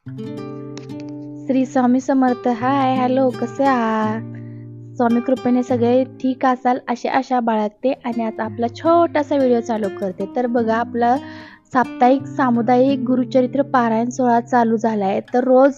श्री स्वामी समर्थ. हाय, hello, कसे आहात? स्वामी कृपेने सगळे ठीक असाल अशी आशा बाळगते आणि आता आपला छोटासा व्हिडिओ चालू करते. तर बघा, आपला साप्ताहिक सामुदायिक गुरुचरित्र पारायण सोहळा चालू झाला आहे. तर रोज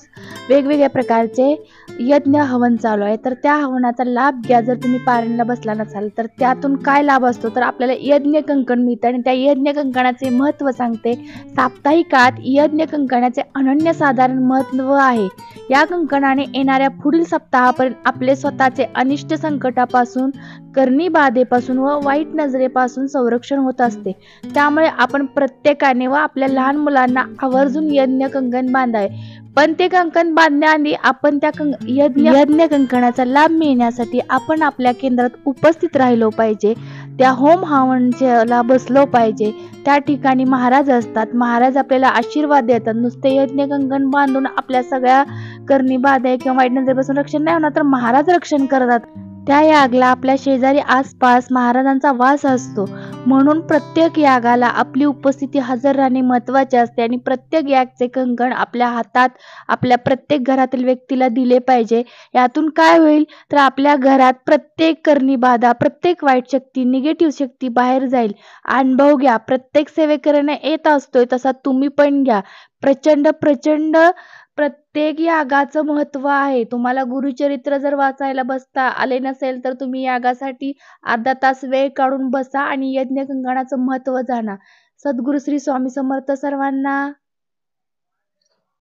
वेगवेगळ्या प्रकारचे यज्ञ हवन चालू आहे. तर त्या हवनाचा लाभ घ्या. जर तुम्ही पारायणाला बसला नसाल तर त्यातून काय लाभ असतो, तर आपल्याला यज्ञ कंकण मिळतं आणि त्या यज्ञ कंकणाचे महत्त्व सांगते. साप्ताहिकात यज्ञ कंकणाचे अनन्यसाधारण महत्त्व आहे. या कंकणाने येणाऱ्या पुढील सप्ताहापर्यंत आपले स्वतःचे अनिष्ट संकटापासून, करणी बाधेपासून व वाईट नजरेपासून संरक्षण होत असते. त्यामुळे आपण प्रत्येकाने व आपल्या लहान मुलांना आवर्जून यज्ञ कंकण बांधावे. पण ते कंकण बांधण्याआधी आपण त्या यज्ञ कंकणाचा लाभ मिळण्यासाठी आपण आपल्या केंद्रात उपस्थित राहिलो पाहिजे. त्या होम हवनाला बसलो पाहिजे. त्या ठिकाणी महाराज असतात. महाराज आपल्याला आशीर्वाद देतात. नुसते यज्ञ कंकण बांधून आपल्या सगळ्या करणी बाधा किंवा वाईट नजरेपासून रक्षण नाही होणार, तर महाराज रक्षण करतात. त्या यागाला आपल्या शेजारी आसपास महाराजांचा वास असतो. म्हणून प्रत्येक यागाला आपली उपस्थिती हजर राहणे महत्त्वाचे असते आणि प्रत्येक यागचे कंकण आपल्या हातात आपल्या प्रत्येक घरातील व्यक्तीला दिले पाहिजे. यातून काय होईल, तर आपल्या घरात प्रत्येक करणी बाधा, प्रत्येक वाईट शक्ती, निगेटिव्ह शक्ती बाहेर जाईल. अनुभव घ्या. प्रत्येक सेवेकरणे येत असतोय, तसा तुम्ही पण घ्या. प्रचंड प्रचंड प्रत्येक यागाचं महत्त्व आहे. तुम्हाला गुरुचरित्र जर वाचायला बसता आले नसेल तर तुम्ही यागासाठी अर्धा तास वेळ काढून बसा आणि यज्ञ कंकणाचं महत्त्व जाणा. सद्गुरू श्री स्वामी समर्थ सर्वांना.